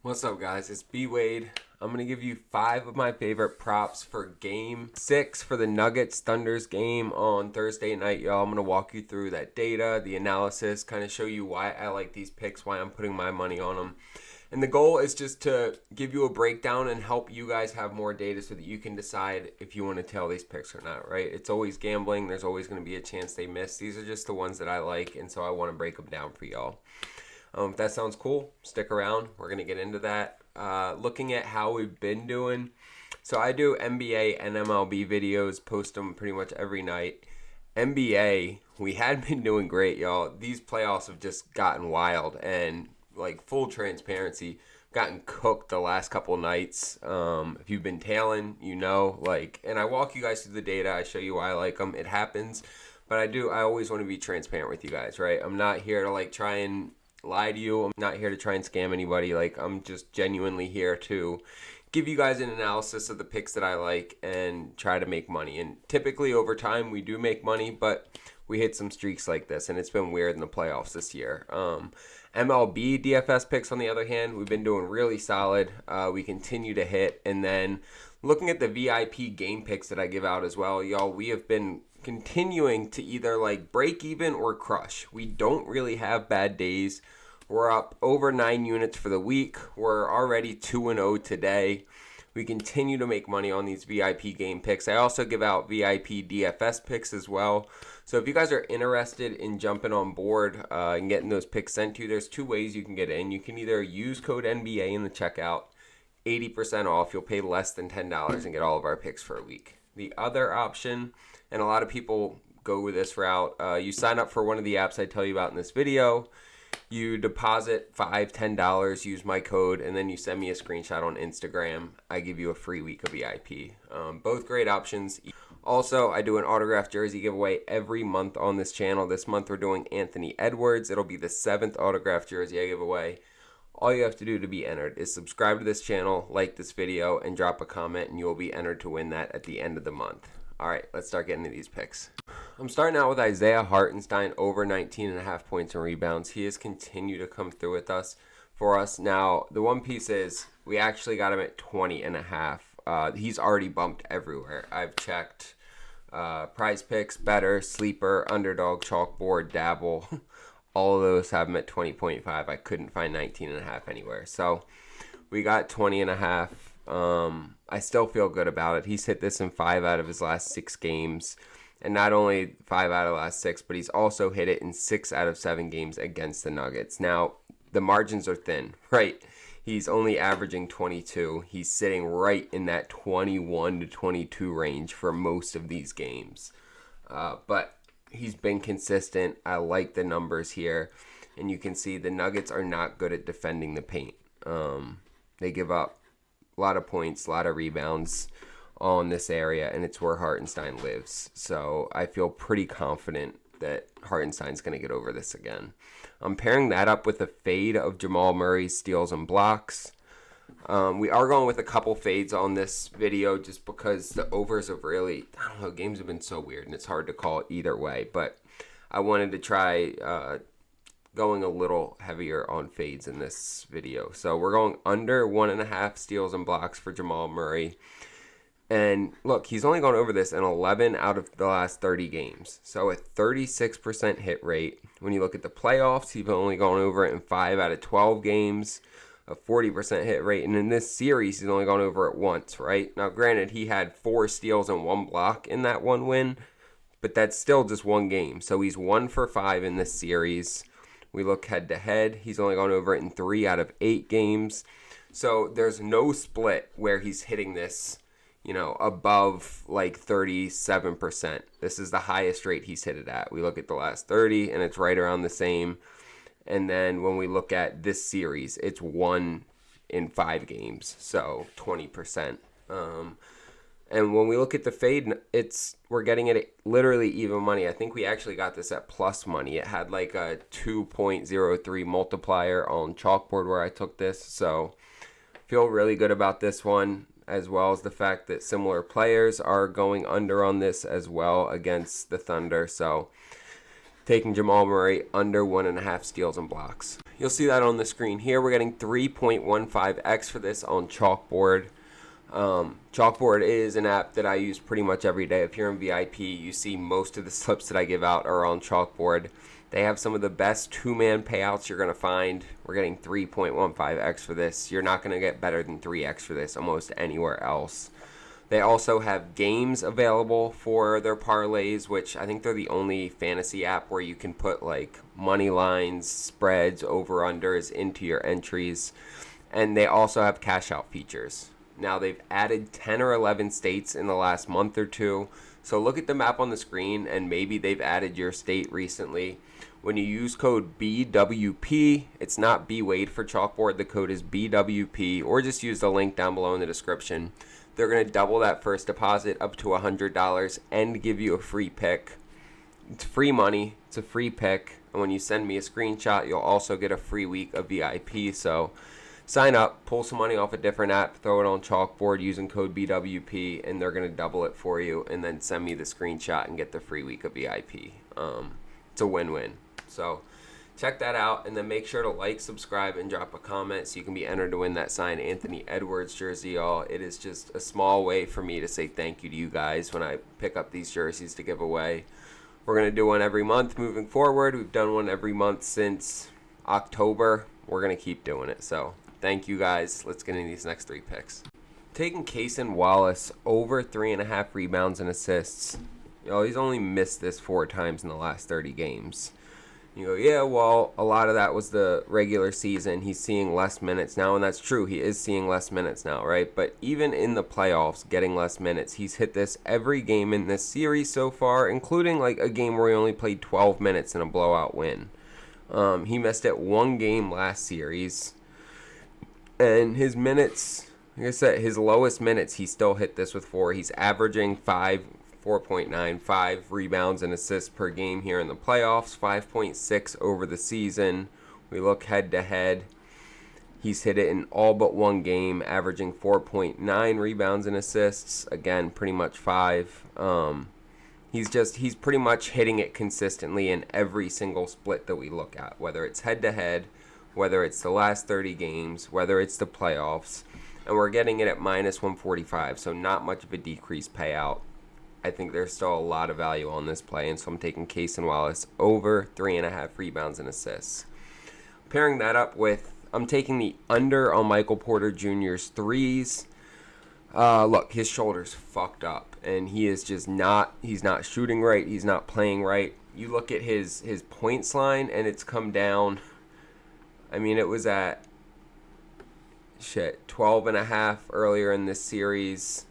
What's up, guys? It's BWADE. I'm going to give you 5 of my favorite props for Game 6 for the Nuggets-Thunders game on Thursday night, y'all. I'm going to walk you through that data, the analysis, kind of show you why I like these picks, why I'm putting my money on them. And the goal is just to give you a breakdown and help you guys have more data so that you can decide if you want to tail these picks or not, right? It's always gambling. There's always going to be a chance they miss. These are just the ones that I like, and so I want to break them down for y'all. If that sounds cool, stick around. We're going to get into that. Looking at how we've been doing. So I do NBA and MLB videos, post them pretty much every night. NBA, we had been doing great, y'all. These playoffs have just gotten wild, and like full transparency, gotten cooked the last couple nights. If you've been tailing, you know, and I walk you guys through the data. I show you why I like them. It happens, but I always want to be transparent with you guys, right? I'm not here to try and lie to you. I'm not here to try and scam anybody. I'm just genuinely here to give you guys an analysis of the picks that I like and try to make money. And typically over time we do make money, but we hit some streaks like this, and it's been weird in the playoffs this year. MLB DFS picks, on the other hand, we've been doing really solid. We continue to hit. And then looking at the VIP game picks that I give out as well, y'all, we have been continuing to either break even or crush. We don't really have bad days. We're up over 9 units for the week. We're already 2-0 today. We continue to make money on these VIP game picks. I also give out VIP DFS picks as well. So if you guys are interested in jumping on board and getting those picks sent to you, there's 2 ways you can get in. You can either use code NBA in the checkout, 80% off. You'll pay less than $10 and get all of our picks for a week. The other option, and a lot of people go with this route, you sign up for one of the apps I tell you about in this video. You deposit $5, $10, use my code, and then you send me a screenshot on Instagram. I give you a free week of VIP. Both great options. Also, I do an autographed jersey giveaway every month on this channel. This month we're doing Anthony Edwards. It'll be the 7th autographed jersey I give away. All you have to do to be entered is subscribe to this channel, like this video, and drop a comment, and you will be entered to win that at the end of the month. All right, let's start getting into these picks. I'm starting out with Isaiah Hartenstein, over 19.5 points and rebounds. He has continued to come through with us for us. Now, the one piece is we actually got him at 20.5. He's already bumped everywhere. I've checked PrizePicks, Betr, Sleeper, Underdog, Chalkboard, Dabble. All of those have him at 20.5. I couldn't find 19.5 anywhere. So we got 20.5. I still feel good about it. He's hit this in 5 out of his last 6 games. And not only 5 out of the last 6, but he's also hit it in 6 out of 7 games against the Nuggets. Now, the margins are thin, right? He's only averaging 22. He's sitting right in that 21 to 22 range for most of these games. But he's been consistent. I like the numbers here. And you can see the Nuggets are not good at defending the paint. They give up a lot of points, a lot of rebounds on this area, and it's where Hartenstein lives. So I feel pretty confident that Hartenstein's going to get over this again. I'm pairing that up with a fade of Jamal Murray's steals and blocks. We are going with a couple fades on this video just because the overs have really, I don't know, games have been so weird, and it's hard to call it either way. But I wanted to try going a little heavier on fades in this video. So we're going under 1.5 steals and blocks for Jamal Murray. And look, he's only gone over this in 11 out of the last 30 games. So a 36% hit rate. When you look at the playoffs, he's only gone over it in 5 out of 12 games. A 40% hit rate. And in this series, he's only gone over it once, right? Now, granted, he had 4 steals and 1 block in that one win. But that's still just one game. So he's 1 for 5 in this series. We look head to head. He's only gone over it in 3 out of 8 games. So there's no split where he's hitting this, above 37%. This is the highest rate he's hit it at. We look at the last 30, and it's right around the same. And then when we look at this series, it's 1 in 5 games, so 20%. And when we look at the fade, we're getting it at literally even money. I think we actually got this at plus money. It had a 2.03 multiplier on Chalkboard where I took this. So feel really good about this one, as well as the fact that similar players are going under on this as well against the Thunder. So taking Jamal Murray under 1.5 steals and blocks. You'll see that on the screen here. We're getting 3.15x for this on Chalkboard. Chalkboard is an app that I use pretty much every day. If you're in VIP, you see most of the slips that I give out are on Chalkboard. They have some of the best two-man payouts you're going to find. We're getting 3.15x for this. You're not going to get better than 3x for this almost anywhere else. They also have games available for their parlays, which I think they're the only fantasy app where you can put like money lines, spreads, over-unders into your entries. And they also have cash-out features. Now, they've added 10 or 11 states in the last month or two. So look at the map on the screen, and maybe they've added your state recently. When you use code BWP, it's not BWADE for Chalkboard. The code is BWP, or just use the link down below in the description. They're going to double that first deposit up to $100 and give you a free pick. It's free money. It's a free pick. And when you send me a screenshot, you'll also get a free week of VIP. So sign up, pull some money off a different app, throw it on Chalkboard using code BWP, and they're going to double it for you. And then send me the screenshot and get the free week of VIP. It's a win-win. So check that out, and then make sure to like, subscribe, and drop a comment so you can be entered to win that signed Anthony Edwards jersey, y'all. It is just a small way for me to say thank you to you guys when I pick up these jerseys to give away. We're going to do one every month moving forward. We've done one every month since October. We're going to keep doing it. So thank you guys. Let's get into these next 3 picks. Taking Wallace over 3.5 rebounds and assists. He's only missed this 4 times in the last 30 games. You go, yeah, well, a lot of that was the regular season. He's seeing less minutes now, and that's true. He is seeing less minutes now, right? But even in the playoffs, getting less minutes, he's hit this every game in this series so far, including like a game where he only played 12 minutes in a blowout win. He missed it 1 game last series, and his minutes, like I said, his lowest minutes, he still hit this with 4. He's averaging 4.95 rebounds and assists per game here in the playoffs, 5.6 over the season. We look head to head. He's hit it in all but 1 game, averaging 4.9 rebounds and assists. Again, pretty much 5. He's pretty much hitting it consistently in every single split that we look at, whether it's head to head, whether it's the last 30 games, whether it's the playoffs. And we're getting it at minus 145, so not much of a decreased payout. I think there's still a lot of value on this play, and so I'm taking Wallace over 3.5 rebounds and assists. Pairing that up with, I'm taking the under on Michael Porter Jr.'s threes. Look, his shoulder's fucked up, and he is just he's not shooting right, he's not playing right. You look at his points line, and it's come down. I mean, it was at 12.5 earlier in this series.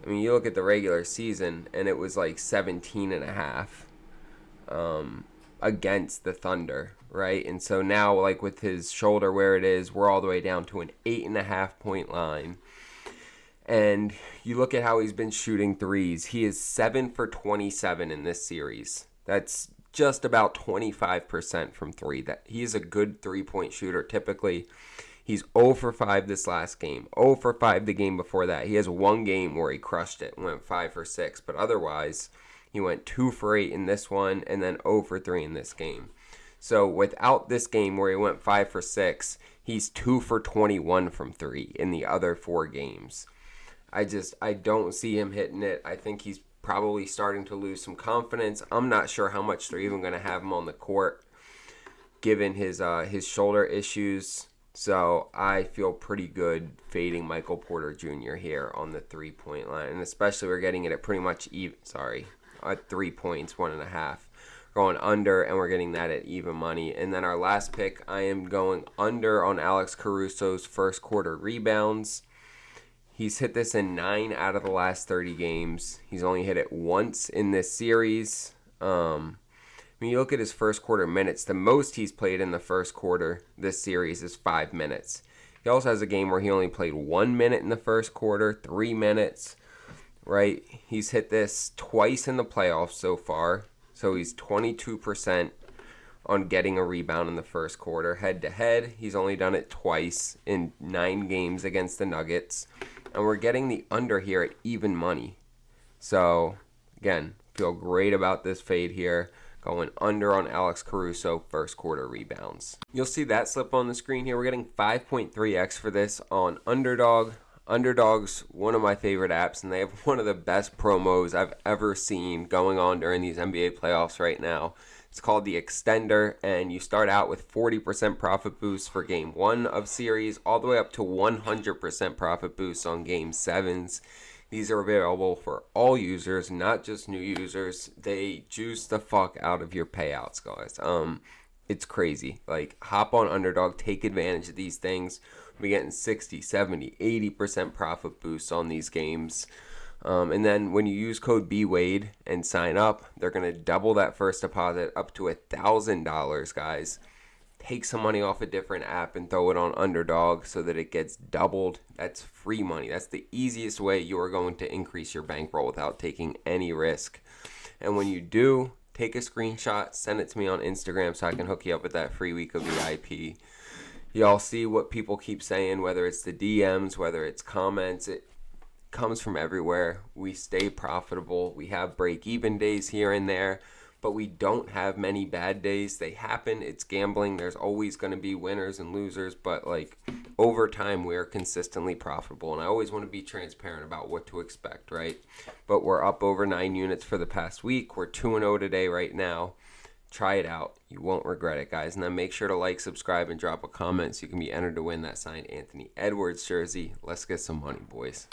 I mean, you look at the regular season, and it was like 17.5 against the Thunder, right? And so now, like with his shoulder where it is, we're all the way down to an 8.5 point line. And you look at how he's been shooting threes. He is 7 for 27 in this series. That's just about 25% from 3. That he is a good 3-point shooter typically. He's 0 for 5 this last game. 0 for 5 the game before that. He has 1 game where he crushed it and went 5 for 6. But otherwise, he went 2 for 8 in this one and then 0 for 3 in this game. So without this game where he went 5 for 6, he's 2 for 21 from 3 in the other 4 games. I don't see him hitting it. I think he's probably starting to lose some confidence. I'm not sure how much they're even going to have him on the court given his shoulder issues. So I feel pretty good fading Michael Porter Jr. here on the 3-point line. And especially we're getting it at pretty much even, at 3 points, 1.5. Going under, and we're getting that at even money. And then our last pick, I am going under on Alex Caruso's first quarter rebounds. He's hit this in 9 out of the last 30 games. He's only hit it once in this series. When you look at his first quarter minutes, the most he's played in the first quarter this series is 5 minutes. He also has a game where he only played 1 minute in the first quarter, 3 minutes, right? He's hit this twice in the playoffs so far. So he's 22% on getting a rebound in the first quarter. Head to head, he's only done it twice in 9 games against the Nuggets. And we're getting the under here at even money. So, again, feel great about this fade here. going under on Alex Caruso first quarter rebounds. You'll see that slip on the screen here. We're getting 5.3x for this on Underdog. Underdog's one of my favorite apps, and they have one of the best promos I've ever seen going on during these NBA playoffs right now. It's called the Extender, and you start out with 40% profit boost for game 1 of series, all the way up to 100% profit boost on game 7s. These are available for all users, not just new users. They juice the fuck out of your payouts, guys. It's crazy. Like, hop on Underdog, take advantage of these things. We're getting 60, 70, 80% profit boosts on these games. And then when you use code BWADE and sign up, they're going to double that first deposit up to $1,000, guys. Take some money off a different app and throw it on Underdog so that it gets doubled. That's free money. That's the easiest way you are going to increase your bankroll without taking any risk. And when you do, take a screenshot, send it to me on Instagram so I can hook you up with that free week of VIP. Y'all see what people keep saying, whether it's the DMs, whether it's comments. It comes from everywhere. We stay profitable. We have break-even days here and there, but we don't have many bad days. They happen. It's gambling. There's always going to be winners and losers, but like over time, we are consistently profitable, and I always want to be transparent about what to expect, right? But we're up over 9 units for the past week. We're 2-0 today right now. Try it out. You won't regret it, guys. And then make sure to like, subscribe, and drop a comment so you can be entered to win that signed Anthony Edwards jersey. Let's get some money, boys.